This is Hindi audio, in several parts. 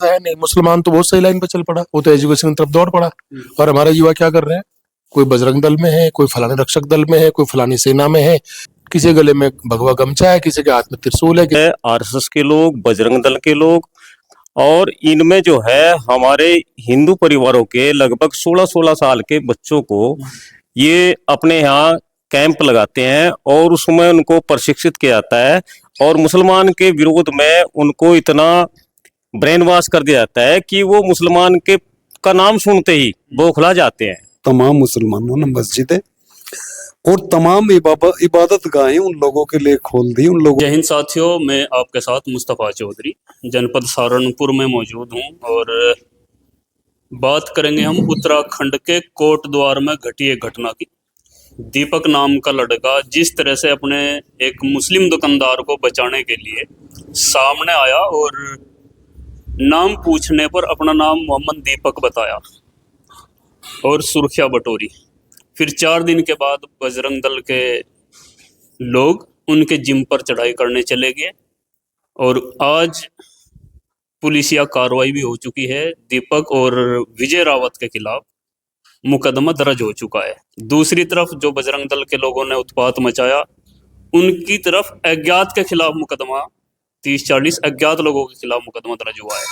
है नहीं। मुसलमान तो बहुत सही लाइन पे चल पड़ा, वो तो एजुकेशन की तरफ दौड़ पड़ा। और हमारे युवा क्या कर रहे हैं, कोई बजरंग दल में है, कोई फलाने रक्षक दल में है, कोई फलानी सेना में है, किसी के गले में भगवा गमछा है, किसी के हाथ में त्रिशूल है। आरएसएस के लोग, बजरंग दल के लोग, और इनमें जो है हमारे हिंदू परिवारों के लगभग 16-16 साल के बच्चों को ये अपने यहाँ कैंप लगाते हैं और उसमें उनको प्रशिक्षित किया जाता है और मुसलमान के विरोध में उनको इतना ब्रेन वॉश कर दिया जाता है कि वो मुसलमान के का नाम सुनते ही बौखला जाते हैं। तमाम मुसलमानों ने मस्जिदें और तमाम इबादत गाहें उन लोगों के लिए खोल दी। उन लोगों जय हिंद साथियों, मैं आपके साथ मुस्तफ़ा चौधरी जनपद सहारनपुर में मौजूद हूं और बात करेंगे हम उत्तराखंड के कोटद्वार में घटी एक घटना की। दीपक नाम का लड़का जिस तरह से अपने एक मुस्लिम दुकानदार को बचाने के लिए सामने आया और नाम पूछने पर अपना नाम मोहम्मद दीपक बताया और सुर्खियां बटोरी। फिर 4 दिन के बाद बजरंग दल के लोग उनके जिम पर चढ़ाई करने चले गए और आज पुलिसिया कार्रवाई भी हो चुकी है। दीपक और विजय रावत के खिलाफ मुकदमा दर्ज हो चुका है। दूसरी तरफ जो बजरंग दल के लोगों ने उत्पात मचाया, उनकी तरफ अज्ञात के खिलाफ मुकदमा 30-40 अज्ञात लोगों के खिलाफ मुकदमा दर्ज हुआ है।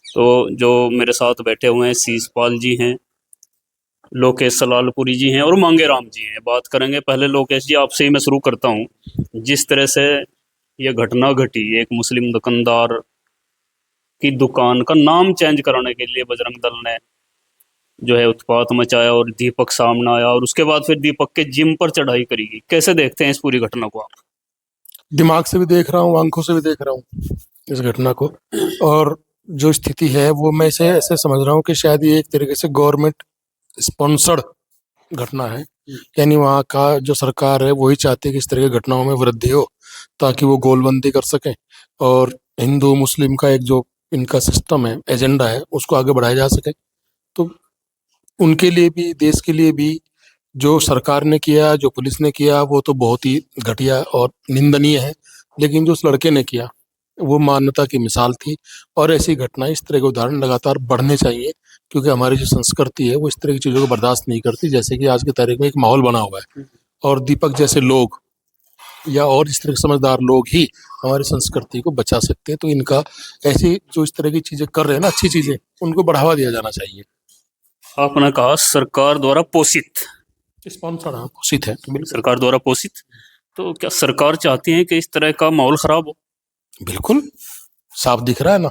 तो जो मेरे साथ बैठे हुए हैं, शीशपाल जी हैं, लोकेश सलालपुरी जी हैं और मांगे राम जी हैं। बात करेंगे। पहले लोकेश जी, आपसे ही मैं शुरू करता हूँ। जिस तरह से यह घटना घटी, एक मुस्लिम दुकानदार की दुकान का नाम चेंज कराने के लिए बजरंग दल ने जो है उत्पात मचाया और दीपक सामने आया और उसके बाद फिर दीपक के जिम पर चढ़ाई करेगी। कैसे देखते हैं इस पूरी घटना को आप? दिमाग से भी देख रहा हूँ, आंखों से भी देख रहा हूँ इस घटना को, और जो स्थिति है वो मैं इसे ऐसे समझ रहा हूँ कि शायद ये एक तरीके से गवर्नमेंट स्पॉन्सर्ड घटना है। यानी वहाँ का जो सरकार है वही चाहती है कि इस तरह की घटनाओं में वृद्धि हो ताकि वो गोलबंदी कर सकें और हिंदू मुस्लिम का एक जो इनका सिस्टम है, एजेंडा है, उसको आगे बढ़ाया जा सके। तो उनके लिए भी, देश के लिए भी जो सरकार ने किया, जो पुलिस ने किया, वो तो बहुत ही घटिया और निंदनीय है। लेकिन जो उस लड़के ने किया वो मानवता की मिसाल थी। और ऐसी घटना, इस तरह के उदाहरण लगातार बढ़ने चाहिए, क्योंकि हमारी जो संस्कृति है वो इस तरह की चीज़ों को बर्दाश्त नहीं करती। जैसे कि आज की तारीख में एक माहौल बना हुआ है और दीपक जैसे लोग या और इस तरह के समझदार लोग ही हमारी संस्कृति को बचा सकते हैं। तो इनका ऐसी जो इस तरह की चीज़ें कर रहे हैं ना, अच्छी चीज़ें, उनको बढ़ावा दिया जाना चाहिए। आपने कहा सरकार द्वारा पोषित, स्पॉन्सर पोषित है, सरकार द्वारा पोषित। तो क्या सरकार चाहती है कि इस तरह का माहौल खराब हो? बिल्कुल साफ दिख रहा है ना।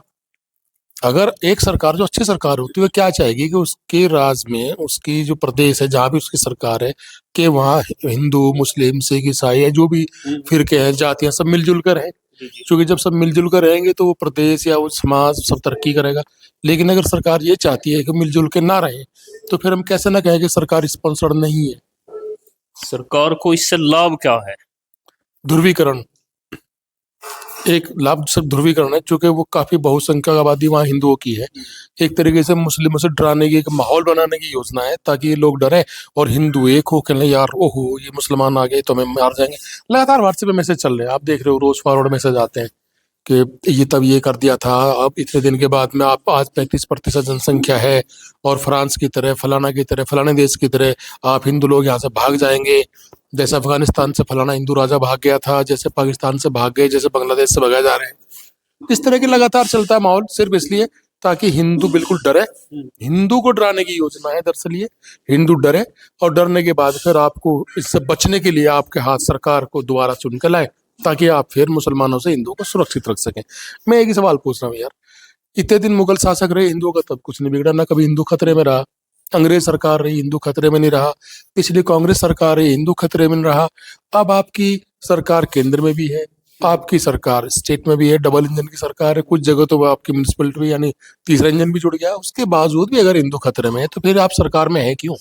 अगर एक सरकार जो अच्छी सरकार होती है वो क्या चाहेगी कि उसके राज में, उसकी जो प्रदेश है जहाँ भी उसकी सरकार है, कि वहाँ हिंदू, मुस्लिम, सिख, ईसाई है, जो भी फिरके हैं, जातियां, सब मिलजुल कर रहें। क्योंकि जब सब मिलजुल कर रहेंगे तो वो प्रदेश या वो समाज सब तरक्की करेगा। लेकिन अगर सरकार ये चाहती है कि मिलजुल के ना रहे, तो फिर हम कैसे ना कहें कि सरकार स्पॉन्सर्ड नहीं है। सरकार को इससे लाभ क्या है? ध्रुवीकरण, एक लाभ सिर्फ ध्रुवीकरण है, क्योंकि वो काफी बहुसंख्यक आबादी वहाँ हिंदुओं की है। एक तरीके से मुस्लिमों से डराने की, एक माहौल बनाने की योजना है ताकि ये लोग डरें और हिंदू एक हो, कहने यार ओहो ये मुसलमान आ गए तो हमें मार जाएंगे। लगातार व्हाट्सएप पे मैसेज चल रहे हैं, आप देख रहे हो, रोज फॉरवर्ड मैसेज आते हैं कि ये तब ये कर दिया था, अब इतने दिन के बाद में आप आज 35% जनसंख्या है और फ्रांस की तरह, फलाना की तरह, फलाने देश की तरह आप हिंदू लोग यहाँ से भाग जाएंगे। जैसे अफगानिस्तान से फलाना हिंदू राजा भाग गया था, जैसे पाकिस्तान से भाग गए, जैसे बांग्लादेश से भगाए जा रहे हैं। इस तरह के लगातार चलता है माहौल, सिर्फ इसलिए ताकि हिंदू बिल्कुल डरे। हिंदू को डराने की योजना है दरअसल ये। हिंदू डरे और डरने के बाद फिर आपको इससे बचने के लिए आपके हाथ सरकार को दोबारा चुन कर लाए ताकि आप फिर मुसलमानों से हिंदुओं को सुरक्षित रख सकें। मैं एक ही सवाल पूछ रहा हूँ यार, इतने दिन मुगल शासक रहे, हिंदुओं का तब कुछ नहीं बिगड़ा, ना कभी हिंदू खतरे में रहा। अंग्रेज सरकार रही, हिंदू खतरे में नहीं रहा। पिछली कांग्रेस सरकार रही, हिंदू खतरे में नहीं रहा। अब आपकी सरकार केंद्र में भी है, आपकी सरकार स्टेट में भी है, डबल इंजन की सरकार है, कुछ जगह तो आपकी म्यूनिसिपलिटी भी, यानी तीसरा इंजन भी जुड़ गया। उसके बावजूद भी अगर हिंदू खतरे में है तो फिर आप सरकार में है क्यों?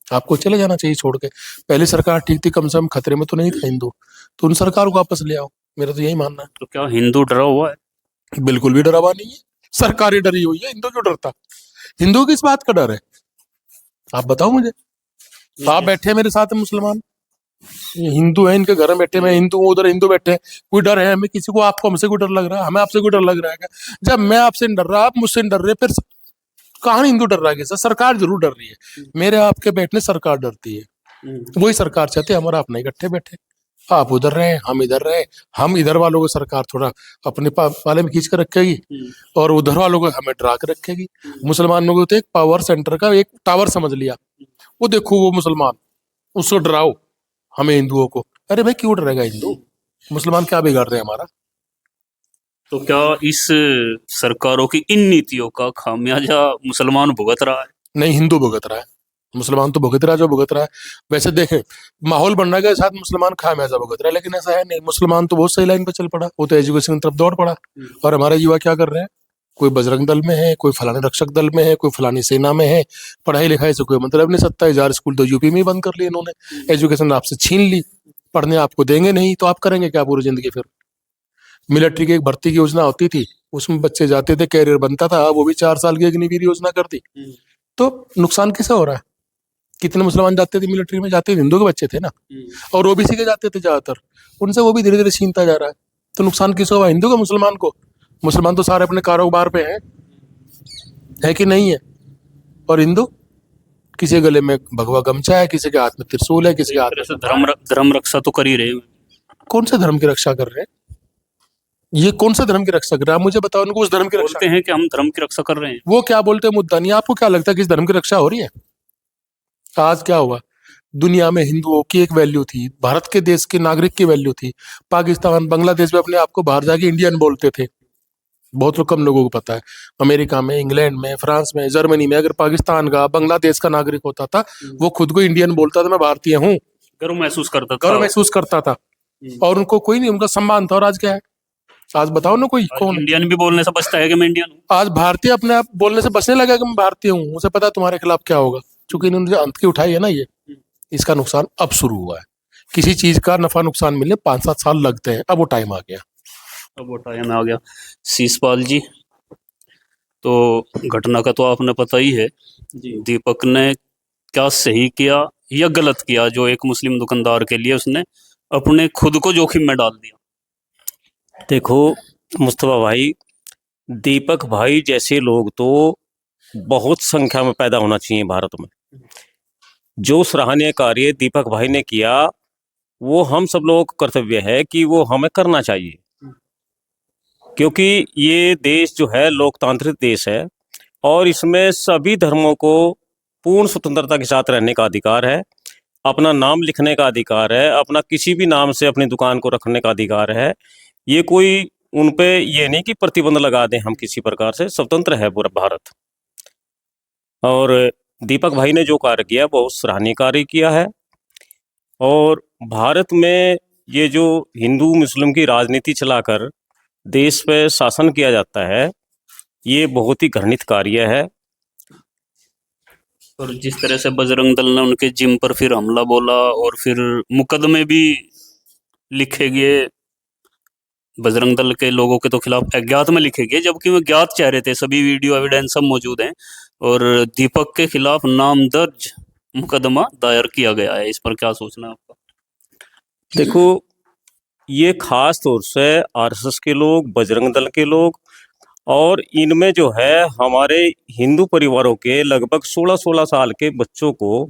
आपको चले जाना चाहिए छोड़ के। पहले सरकार ठीक थी, कम से कम खतरे में तो नहीं था हिंदू, तो उन सरकार को वापस ले आओ। मेरा तो यही मानना है। तो क्या हिंदू डरा हुआ है? बिल्कुल भी डरा हुआ नहीं है, सरकार ही डरी हुई है। हिंदू क्यों डरता? हिंदू किस बात का डर है? आप बताओ मुझे। आप बैठे मेरे साथ मुसलमान, ये हिंदू है, इनके घर में बैठे, मैं हिंदू हूँ, उधर हिंदू बैठे हैं, कोई डर है हमें किसी को? आपको हमसे कोई डर लग रहा है? हमें आपसे कोई डर लग रहा है क्या? जब मैं आपसे नहीं डर रहा, आप मुझसे नहीं डर रहे, फिर कहाँ हिंदू डर रहा है? सर सरकार जरूर डर रही है, मेरे आपके बैठने सरकार डरती है। वही सरकार चाहती है हमारा अपना इकट्ठे बैठे, आप उधर रहे हम इधर रहे, हम इधर वालों को सरकार थोड़ा अपने पाले में खींच कर रखेगी और उधर वालों को हमें डरा कर रखेगी। मुसलमानों को तो एक पावर सेंटर का एक टावर समझ लिया, वो देखो वो मुसलमान, उसको डराओ, हमें हिंदुओं को। अरे भाई क्यों डरेगा हिंदू? मुसलमान क्या बिगाड़ रहे हैं हमारा? तो क्या इस सरकारों की इन नीतियों का खामियाजा मुसलमान भुगत रहा है? नहीं, हिंदू भुगत रहा है, मुसलमान तो भुगत रहा है जो भुगत रहा है। वैसे देखें, माहौल बनने के साथ मुसलमान खामियाजा भुगत रहा है, लेकिन ऐसा है नहीं, मुसलमान तो बहुत सही लाइन पे चल पड़ा, वो तो एजुकेशन की तरफ दौड़ पड़ा। और हमारे युवा क्या कर रहे हैं? कोई बजरंग दल में है, कोई फलाने रक्षक दल में है, कोई फलानी सेना में है, पढ़ाई लिखाई से कोई मतलब नहीं। 27,000 स्कूल तो यूपी में ही बंद कर लिए इन्होंने, एजुकेशन आपसे छीन ली, पढ़ने आपको देंगे नहीं, तो आप करेंगे क्या पूरी जिंदगी? फिर मिलिट्री की एक भर्ती की योजना होती थी, उसमें बच्चे जाते थे, कैरियर बनता था, वो भी 4 साल की अग्निवीर योजना कर दी। तो नुकसान किसे हो रहा है? कितने मुसलमान जाते थे मिलिट्री में? जाते हिंदू के बच्चे थे ना, और ओबीसी के जाते थे ज्यादातर, उनसे वो भी धीरे धीरे छीनता जा रहा है। तो नुकसान किसे हुआ? हिंदू का मुसलमान को? मुसलमान तो सारे अपने कारोबार पे है कि नहीं है? और हिंदू, किसी के गले में भगवा गमछा है, किसी के हाथ में त्रिशूल है, किसी के हाथ में ऐसे धर्म रक्षा तो कर ही रहे हैं। कौन से धर्म की रक्षा कर रहे हैं? ये कौन सा धर्म की रक्षा कर रहा है? मुझे बताओ उनको उस धर्म की रक्षा। बोलते हैं कि हम धर्म की रक्षा कर रहे हैं, वो क्या बोलते हैं मुद्दा नहीं, आपको क्या लगता है कि इस धर्म की रक्षा हो रही है? आज क्या हुआ? दुनिया में हिंदुओं की एक वैल्यू थी, भारत के देश के नागरिक की वैल्यू थी। पाकिस्तान बांग्लादेश में अपने आप को बाहर जाके इंडियन बोलते थे, बहुत कम लोगों को पता है। अमेरिका में, इंग्लैंड में, फ्रांस में, जर्मनी में अगर पाकिस्तान का, बांग्लादेश का नागरिक होता था, वो खुद को इंडियन बोलता था, मैं भारतीय हूँ, गर्व महसूस करता था। गर्व महसूस करता था, और उनको कोई नहीं, उनका सम्मान था। और आज क्या है? आज बताओ ना कोई कौन है? इंडियन भी बोलने से बचता है कि मैं इंडियन हूँ। आज भारतीय अपने आप बोलने से बचने लगा कि मैं भारतीय हूँ, उसे पता है तुम्हारे खिलाफ क्या होगा, क्योंकि इन्होंने जो अंत की उठाई है ना, ये इसका नुकसान अब शुरू हुआ है। किसी चीज का नफा नुकसान मिलने 5-7 साल लगते हैं, अब वो टाइम आ गया। अब वो टाइम आ गया। शीशपाल जी, तो घटना का तो आपने पता ही है, दीपक ने क्या सही किया या गलत किया जो एक मुस्लिम दुकानदार के लिए उसने अपने खुद को जोखिम में डाल दिया? देखो मुस्तफा भाई, दीपक भाई जैसे लोग तो बहुत संख्या में पैदा होना चाहिए भारत में। जो सराहनीय कार्य दीपक भाई ने किया, वो हम सब लोगों का कर्तव्य है कि वो हमें करना चाहिए, क्योंकि ये देश जो है लोकतांत्रिक देश है और इसमें सभी धर्मों को पूर्ण स्वतंत्रता के साथ रहने का अधिकार है, अपना नाम लिखने का अधिकार है, अपना किसी भी नाम से अपनी दुकान को रखने का अधिकार है। ये कोई उन पे ये नहीं कि प्रतिबंध लगा दें हम किसी प्रकार से, स्वतंत्र है पूरा भारत। और दीपक भाई ने जो कार्य किया बहुत सराहनीय कार्य किया है। और भारत में ये जो हिंदू मुस्लिम की राजनीति चलाकर देश पे शासन किया जाता है, ये बहुत ही घृणित कार्य है। और जिस तरह से बजरंग दल ने उनके जिम पर फिर हमला बोला और फिर मुकदमे भी लिखे गए बजरंग दल के लोगों के तो खिलाफ, अज्ञात में लिखे गए, जबकि वो ज्ञात चेहरे थे, सभी वीडियो एविडेंस सब मौजूद हैं, और दीपक के खिलाफ नामदर्ज मुकदमा दायर किया गया है। इस पर क्या सोचना है आपका? देखो, ये खास तौर से आरएसएस के लोग, बजरंग दल के लोग, और इनमें जो है हमारे हिंदू परिवारों के लगभग 16-16 साल के बच्चों को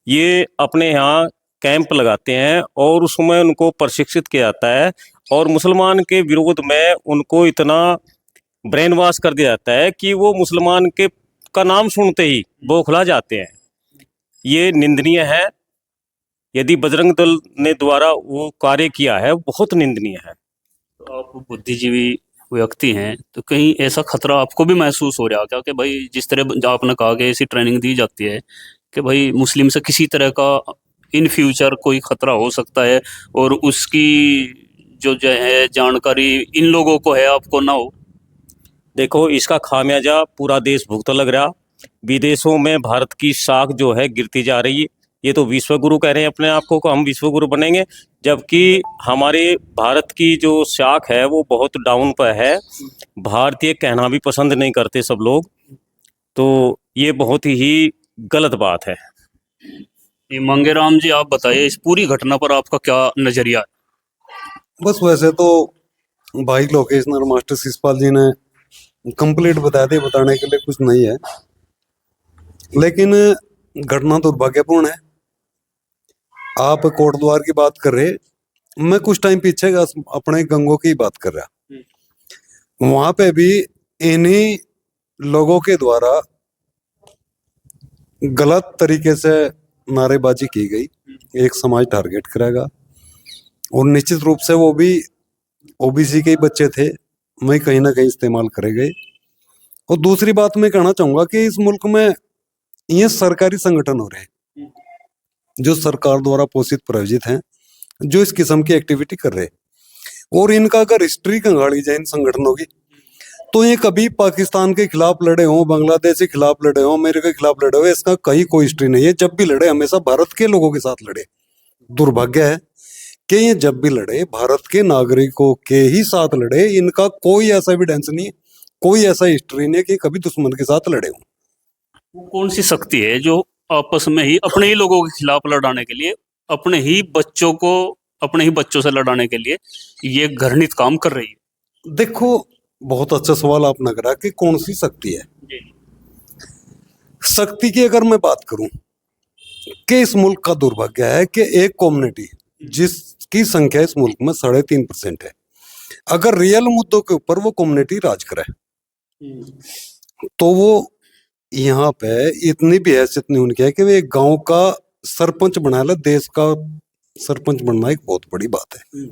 ये अपने यहाँ कैंप लगाते हैं और उसमें उनको प्रशिक्षित किया जाता है, और मुसलमान के विरोध में उनको इतना ब्रेन वॉश कर दिया जाता है कि वो मुसलमान के का नाम सुनते ही बौखला जाते हैं। ये निंदनीय है। यदि बजरंग दल ने द्वारा वो कार्य किया है, बहुत निंदनीय है। तो आप बुद्धिजीवी व्यक्ति हैं, तो कहीं ऐसा खतरा आपको भी महसूस हो रहा क्या कि भाई जिस तरह आपने कहा कि ऐसी ट्रेनिंग दी जाती है कि भाई मुस्लिम से किसी तरह का इन फ्यूचर कोई खतरा हो सकता है, और उसकी जो है जानकारी इन लोगों को है, आपको ना हो? देखो, इसका खामियाजा पूरा देश भुगतने लग रहा। विदेशों में भारत की साख जो है गिरती जा रही है। ये तो विश्व गुरु कह रहे हैं अपने आप को हम विश्व गुरु बनेंगे, जबकि हमारे भारत की जो साख है वो बहुत डाउन पर है। भारतीय कहना भी पसंद नहीं करते सब लोग, तो ये बहुत ही गलत बात है। ये मंगेराम जी, आप बताइए इस पूरी घटना पर आपका क्या नजरिया है? बस वैसे तो भाई लोकेश और मास्टर शिषपाल जी ने कंप्लीट बता दिए, बताने के लिए कुछ नहीं है, लेकिन घटना दुर्भाग्यपूर्ण है। आप कोट द्वार की बात कर रहे, मैं कुछ टाइम पीछे का अपने गंगों की बात कर रहा। वहां पे भी इन्हीं लोगों के द्वारा गलत तरीके से नारेबाजी की गई, एक समाज टारगेट करेगा, और निश्चित रूप से वो भी ओबीसी के ही बच्चे थे, मैं कहीं ना कहीं इस्तेमाल करे गए। और दूसरी बात मैं कहना चाहूंगा कि इस मुल्क में ये सरकारी संगठन हो रहे हैं जो सरकार द्वारा पोषित प्रायोजित हैं, जो इस किस्म की एक्टिविटी कर रहे हैं, और इनका अगर हिस्ट्री खंगाली जाए इन संगठनों की, तो ये कभी पाकिस्तान के खिलाफ लड़े हों, बांग्लादेश के खिलाफ लड़े हों, अमेरिका के खिलाफ लड़े हो, इसका कहीं कोई हिस्ट्री नहीं है। जब भी लड़े हमेशा भारत के लोगों के साथ लड़े। दुर्भाग्य है कि ये जब भी लड़े भारत के नागरिकों के ही साथ लड़े, इनका कोई ऐसा एविडेंस नहीं है, कोई ऐसा हिस्ट्री नहीं है कि कभी दुश्मन के साथ लड़े हों। वो कौन सी शक्ति है जो आपस में ही अपने ही लोगों के खिलाफ लड़ाने के लिए, अपने ही बच्चों को अपने ही बच्चों से लड़ाने के लिए ये घृणित काम कर रही है? देखो, बहुत अच्छा सवाल आपने करा कि कौन सी शक्ति है। शक्ति की अगर मैं बात करूं कि इस मुल्क का दुर्भाग्य है कि एक कम्युनिटी जिसकी संख्या इस मुल्क में 3.5% है, अगर रियल मुद्दों के ऊपर वो कम्युनिटी राज करे तो वो यहाँ पे इतनी भी हैसियत नहीं उनकी है कि वे एक गांव का सरपंच बना ले। देश का सरपंच बनना एक बहुत बड़ी बात है।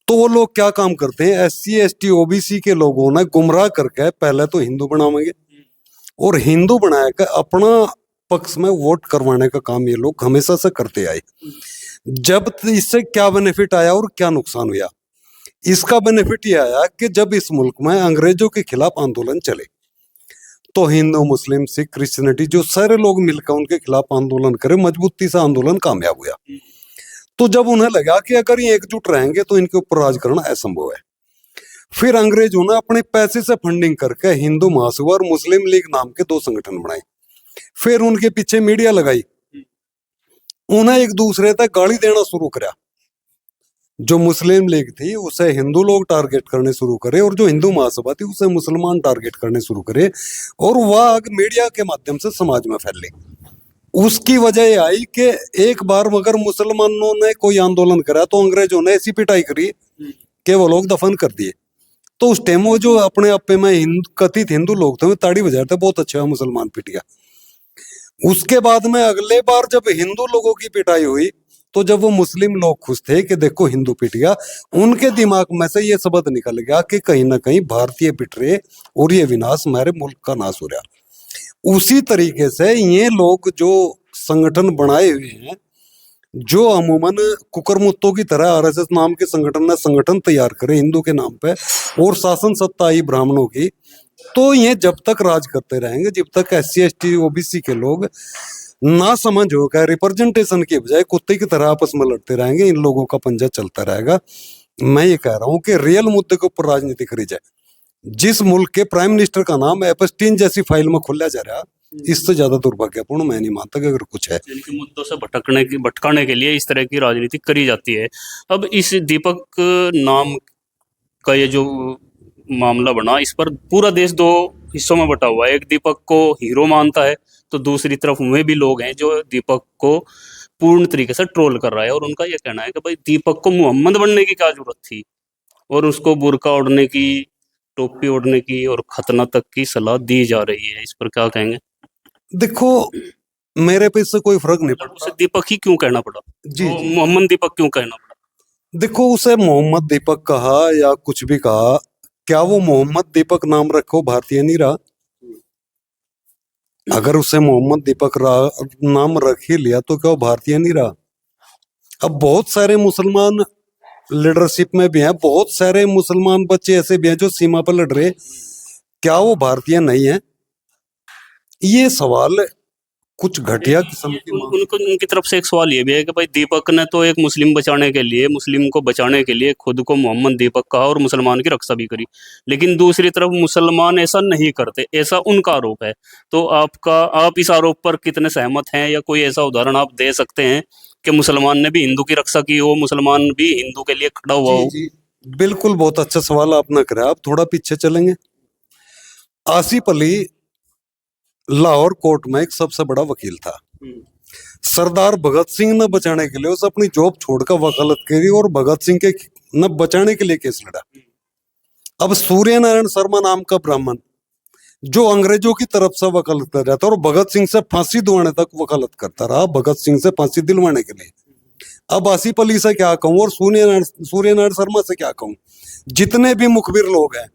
तो वो लोग क्या काम करते हैं, SC ST OBC के लोगों ने गुमराह करके पहले तो हिंदू बनावेंगे, और हिंदू बनाकर अपना पक्ष में वोट करवाने का काम ये लोग हमेशा से करते आए। जब इससे क्या बेनिफिट आया और क्या नुकसान हुआ? इसका बेनिफिट ये आया कि जब इस मुल्क में अंग्रेजों के खिलाफ आंदोलन चले, तो हिंदू, मुस्लिम, सिख, क्रिश्चियनिटी जो सारे लोग मिलकर उनके खिलाफ आंदोलन करे, मजबूती से आंदोलन कामयाब हुआ। तो जब उन्हें लगा कि अगर ये एकजुट रहेंगे तो इनके ऊपर राज करना असंभव है, फिर अंग्रेजों ने अपने पैसे से फंडिंग करके हिंदू महासभा और मुस्लिम लीग नाम के 2 संगठन बनाए। फिर उनके पीछे मीडिया लगाई, उन्हें एक दूसरे तक गाली देना शुरू करा। जो मुस्लिम लीग थी उसे हिंदू लोग टारगेट करने शुरू करे, और जो हिंदू महासभा थी उसे मुसलमान टारगेट करने शुरू करे, और वह आग मीडिया के माध्यम से समाज में फैली। उसकी वजह ये आई कि एक बार मगर मुसलमानों ने कोई आंदोलन करा तो अंग्रेजों ने ऐसी पिटाई करी कि वो लोग दफन कर दिए। तो उस टाइम वो जो अपने आप में कथित हिंदू लोग थे वो ताड़ी बजा रहे थे, बहुत अच्छा मुसलमान पिट गया। उसके बाद में अगले बार जब हिंदू लोगों की पिटाई हुई, तो जब वो मुस्लिम लोग खुश थे कि देखो हिंदू पिट गया, उनके दिमाग में से ये शब्द निकल गया कि कहीं ना कहीं भारतीय पिट रहे और ये विनाश हमारे मुल्क का नाश हो रहा। उसी तरीके से ये लोग जो संगठन बनाए हुए हैं, जो अमूमन कुकरमुत्तों की तरह RSS नाम के संगठन ने संगठन तैयार करे हिंदू के नाम पे, और शासन सत्ता आई ब्राह्मणों की, तो ये जब तक राज करते रहेंगे, जब तक SC ST OBC के लोग ना समझ होकर रिप्रेजेंटेशन की बजाय कुत्ते की तरह आपस में लड़ते रहेंगे, इन लोगों का पंजा चलता रहेगा। मैं ये कह रहा हूँ कि रियल मुद्दे के ऊपर राजनीति करी जाए। जिस मुल्क के प्राइम मिनिस्टर का नाम एपस्टीन जैसी फाइल में खोला जा रहा, इससे ज्यादा दुर्भाग्यपूर्ण मैं नहीं मानता कि अगर कुछ है। जिनके मुद्दों से भटकाने के लिए इस तरह की राजनीति करी जाती है। अब इस दीपक नाम का ये जो मामला बना, इस पर पूरा देश 2 हिस्सों में बटा हुआ है। एक दीपक को हीरो मानता है, तो दूसरी तरफ में भी लोग हैं जो दीपक को पूर्ण तरीके से ट्रोल कर रहा है, और उनका ये कहना है कि भाई दीपक को मोहम्मद बनने की क्या जरूरत थी, और उसको बुर्का ओढ़ने की, टोपी ओढ़ने की और खतना तक की सलाह दी जा रही है। इस पर क्या कहेंगे? देखो, मेरे पे इससे कोई फर्क नहीं पड़ता। उसे दीपक ही क्यों कहना पड़ा? जी, वो मोहम्मद दीपक क्यों कहना पड़ा? देखो, उसे मोहम्मद दीपक कहा या कुछ भी कहा, क्या वो मोहम्मद दीपक नाम रखो भारतीय नहीं रहा? अगर उसे मोहम्मद दीपक नाम रख ही लिया तो क्या वो भारतीय नहीं रहा? अब बहुत सारे मुसलमान लीडरशिप में भी हैं, बहुत सारे मुसलमान बच्चे ऐसे भी हैं जो सीमा पर लड़ रहे, क्या वो भारतीय नहीं है? ये सवाल कुछ घटिया किस्म की उनको उनकी तरफ से एक सवाल ये भी है कि भाई दीपक ने तो एक मुस्लिम बचाने के लिए, मुस्लिम को बचाने के लिए खुद को मोहम्मद दीपक कहा और मुसलमान की रक्षा भी करी, लेकिन दूसरी तरफ मुसलमान ऐसा नहीं करते, ऐसा उनका आरोप है। तो आप इस आरोप पर कितने सहमत हैं, या कोई ऐसा उदाहरण आप दे सकते हैं कि मुसलमान ने भी हिंदू की रक्षा की हो, मुसलमान भी हिंदू के लिए खड़ा हुआ हो? जी बिल्कुल, बहुत अच्छा सवाल आपने करा। आप थोड़ा पीछे चलेंगे। आसिफ अली लाहौर कोर्ट में एक सबसे बड़ा वकील था। सरदार भगत सिंह ने बचाने के लिए उसे अपनी जॉब छोड़कर वकालत करी और भगत सिंह के न बचाने के लिए केस लड़ा। अब सूर्य नारायण शर्मा नाम का ब्राह्मण जो अंग्रेजों की तरफ से वकालत कर रहा था और भगत सिंह से फांसी दिलवाने तक वकालत करता रहा, भगत सिंह से फांसी दिलवाने के लिए। अब आसिफ अली से क्या कहूं और सूर्य नारायण शर्मा से क्या कहूं। जितने भी मुखबिर लोग हैं,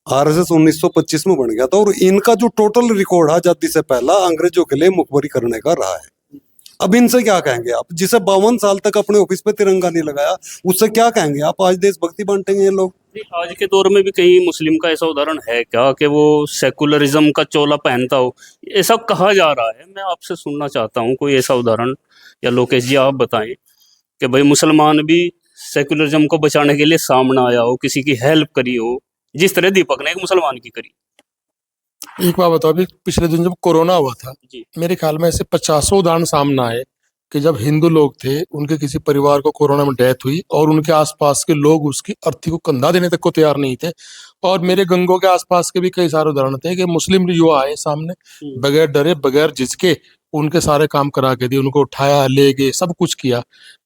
आरएसएस 1925 में बन गया था और इनका जो टोटल रिकॉर्ड आजादी से पहला अंग्रेजों के लिए मुखबरी करने का रहा है। अब इनसे क्या कहेंगे आप, जिसे 52 साल तक अपने ऑफिस पे तिरंगा नहीं लगाया, उससे क्या कहेंगे आप? आज देशभक्ति बांटेंगे ये लोग? आज के दौर में भी कहीं मुस्लिम का ऐसा उदाहरण है क्या कि वो सेकुलरिज्म का चोला पहनता हो? ऐसा कहा जा रहा है, मैं आपसे सुनना चाहता हूँ कोई ऐसा उदाहरण, या लोकेश जी आप बताएं कि भाई मुसलमान भी सेकुलरिज्म को बचाने के लिए सामने आया हो, किसी की हेल्प करी हो, जिस तरह दीपक ने एक मुसलमान की करी। एक बात बताओ, अभी पिछले दिन जब कोरोना हुआ था, जी। मेरे ख्याल में ऐसे 50 उदाहरण सामने आए कि जब हिंदू लोग थे, उनके किसी परिवार को कोरोना में डेथ हुई और उनके आसपास के लोग उसकी अर्थी को कंधा देने तक को तैयार नहीं थे। और मेरे गंगों के आसपास के भी कई सारे उदाहरण थे कि मुस्लिम युवा आए सामने, बगैर डरे बगैर झिझके उनके सारे काम करा के दिए, उनको उठाया, ले गए, सब कुछ किया।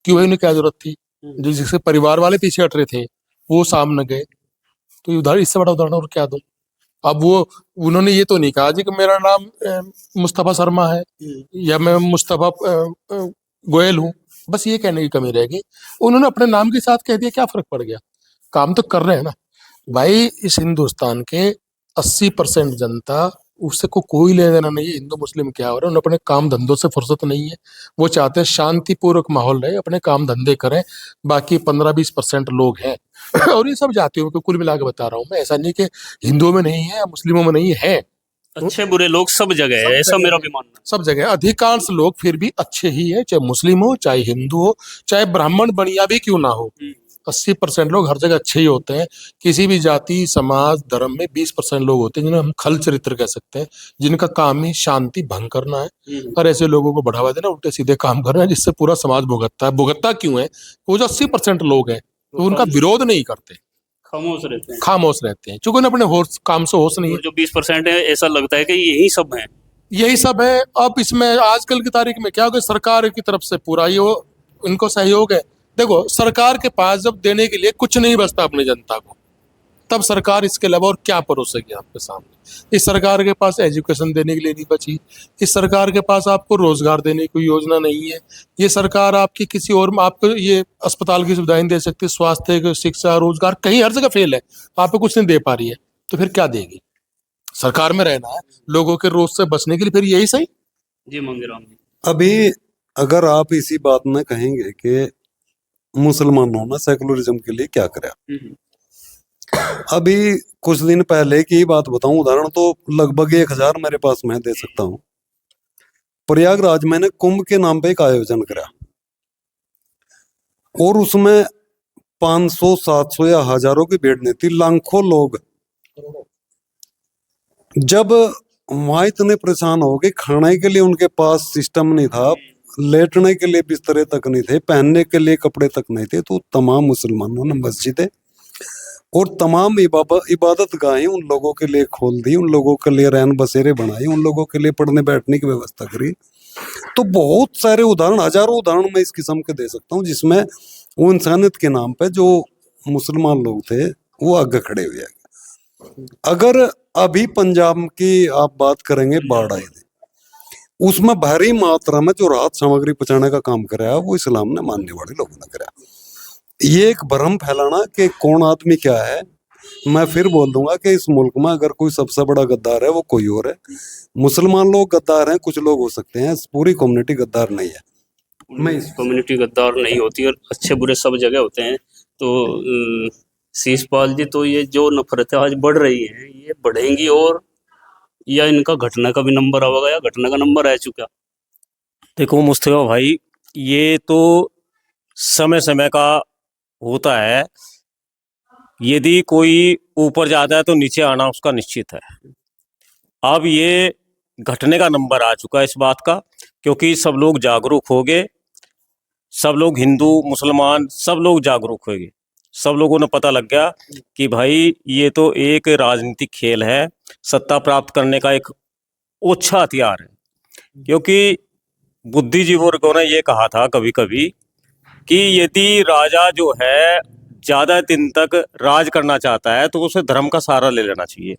क्यों भाई, उन्हें क्या जरूरत थी? जो जिसके परिवार वाले पीछे हट रहे थे वो सामने गए। तो उदाहरण, इससे बड़ा उदाहरण और क्या दूं? अब वो उन्होंने ये तो नहीं कहा जी कि मेरा नाम मुस्तफा शर्मा है या मैं मुस्तफा गोयल हूँ, बस ये कहने की कमी रह गई। उन्होंने अपने नाम के साथ कह दिया, क्या फर्क पड़ गया? काम तो कर रहे हैं ना भाई। इस हिंदुस्तान के 80% जनता, उससे को कोई लेना देना नहीं है हिंदू मुस्लिम क्या हो रहा है। उन्हें अपने काम धंधों से फुर्सत नहीं है। वो चाहते हैं शांतिपूर्वक माहौल रहे, अपने काम धंधे करें। बाकी 15-20% लोग हैं और ये सब जातियों को कुल मिला के बता रहा हूँ मैं, ऐसा नहीं कि हिंदुओं में नहीं है, मुस्लिमों में नहीं है। अच्छे बुरे लोग सब जगह है, ऐसा मेरा भी मानना है। सब जगह अधिकांश लोग फिर भी अच्छे ही है, चाहे मुस्लिम हो, चाहे हिंदू हो, चाहे ब्राह्मण बनिया भी क्यों ना हो। 80% लोग हर जगह अच्छे ही होते हैं। किसी भी जाति, समाज, धर्म में 20% लोग होते हैं जिन्हें हम खल चरित्र कह सकते हैं, जिनका काम ही शांति भंग करना है और ऐसे लोगों को बढ़ावा देना, उल्टे सीधे काम करना है, जिससे पूरा समाज भुगतता है। भुगतता क्यों है? वो जो 80% लोग हैं वो उनका विरोध नहीं करते, खामोश रहते हैं, चूंकि उन्हें अपने काम से होश नहीं है। जो 20% है, ऐसा लगता है कि यही सब है, यही सब है। अब इसमें आजकल की तारीख में क्या हो गया, सरकार की तरफ से पूरा ये इनको सहयोग है। देखो, सरकार के पास जब देने के लिए कुछ नहीं बचता अपनी जनता को, तब सरकार इसके अलावा और क्या परोसेगी आपके सामने? इस सरकार के पास एजुकेशन देने के लिए नहीं बची, इस सरकार के पास आपको रोजगार देने की कोई योजना नहीं है। ये सरकार आपकी किसी और आपको ये अस्पताल की सुविधाएं दे सकती है, स्वास्थ्य, शिक्षा, रोजगार, कहीं हर जगह फेल है, आपको कुछ नहीं दे पा रही है, तो फिर क्या देगी? सरकार में रहना है लोगों के रोज से बचने के लिए, फिर यही सही। जी मंगेराम जी, अभी अगर आप इसी बात में कहेंगे कि मुसलमानों ने सेकुलरिज्म के लिए क्या करा, अभी कुछ दिन पहले की बात बताऊं, उदाहरण तो लगभग 1000 मेरे पास मैं दे सकता हूं। प्रयागराज मैंने कुंभ के नाम पे एक आयोजन करा और उसमें 500, 700 या हजारों की भीड़ नहीं थी, लाखों लोग। जब वहां इतने परेशान हो गए, खाने के लिए उनके पास सिस्टम नहीं था, लेटने के लिए बिस्तरे तक नहीं थे, पहनने के लिए कपड़े तक नहीं थे, तो तमाम मुसलमानों ने मस्जिदें और तमाम इबादत गाहें उन लोगों के लिए खोल दी, उन लोगों के लिए रैन बसेरे बनाए, उन लोगों के लिए पढ़ने बैठने की व्यवस्था करी। तो बहुत सारे उदाहरण, हजारों उदाहरण मैं इस किस्म के दे सकता हूँ, जिसमें वो इंसानियत के नाम पे जो मुसलमान लोग थे वो आगे खड़े हुए हैं। अगर अभी पंजाब की आप बात करेंगे, बाढ़ आई थी, उसमें भारी मात्रा में जो राहत सामग्री पहुंचाने का काम कराया वो इस्लाम ने मानने वाले लोगों ने कराया। ये एक भ्रम फैलाना कि कौन आदमी क्या है, मैं फिर बोल दूंगा कि इस मुल्क में अगर कोई सबसे बड़ा गद्दार है वो कोई और है। मुसलमान लोग गद्दार हैं, कुछ लोग हो सकते हैं, पूरी कम्युनिटी गद्दार नहीं है। मैं इस कम्युनिटी गद्दार नहीं होती और अच्छे बुरे सब जगह होते हैं। तो शीशपाल जी, तो ये जो नफरतें आज बढ़ रही हैं, ये बढ़ेंगी और या इनका घटना का भी नंबर आवेगा या घटना का नंबर आ चुका? देखो मुस्तफा भाई, ये तो समय समय का होता है। यदि कोई ऊपर जाता है तो नीचे आना उसका निश्चित है। अब ये घटने का नंबर आ चुका है इस बात का, क्योंकि सब लोग जागरूक हो गए, सब लोग हिंदू मुसलमान सब लोग जागरूक हो गए। सब लोगों ने पता लग गया कि भाई ये तो एक राजनीतिक खेल है, सत्ता प्राप्त करने का एक ओछा हथियार है। क्योंकि बुद्धिजीवियों ने ये कहा था कभी कभी कि यदि राजा जो है ज्यादा दिन तक राज करना चाहता है तो उसे धर्म का सहारा ले लेना चाहिए,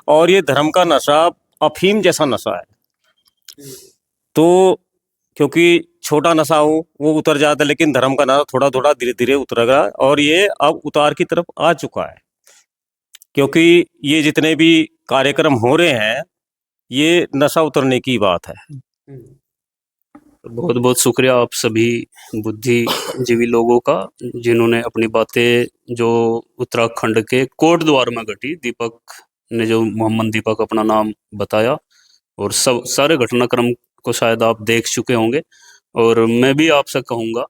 और ये धर्म का नशा अफीम जैसा नशा है। तो क्योंकि छोटा नशा हो वो उतर जाता है, लेकिन धर्म का नशा थोड़ा थोड़ा धीरे धीरे उतरेगा, और ये अब उतार की तरफ आ चुका है। क्योंकि ये जितने भी कार्यक्रम हो रहे हैं ये नशा उतरने की बात है। बहुत बहुत शुक्रिया आप सभी बुद्धिजीवी लोगों का, जिन्होंने अपनी बातें जो उत्तराखंड के कोट द्वार में घटी, दीपक ने जो मोहम्मद दीपक अपना नाम बताया, और सब सारे घटनाक्रम को शायद आप देख चुके होंगे। और मैं भी आपसे कहूँगा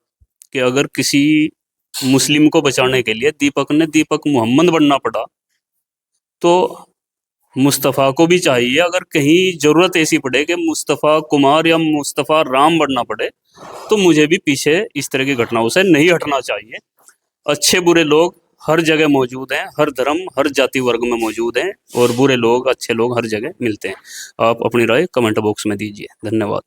कि अगर किसी मुस्लिम को बचाने के लिए दीपक ने दीपक मोहम्मद बनना पड़ा, तो मुस्तफ़ा को भी चाहिए, अगर कहीं ज़रूरत ऐसी पड़े कि मुस्तफ़ा कुमार या मुस्तफ़ा राम बनना पड़े, तो मुझे भी पीछे इस तरह की घटनाओं से नहीं हटना चाहिए। अच्छे बुरे लोग हर जगह मौजूद हैं, हर धर्म हर जाति वर्ग में मौजूद हैं, और बुरे लोग अच्छे लोग हर जगह मिलते हैं। आप अपनी राय कमेंट बॉक्स में दीजिए। धन्यवाद।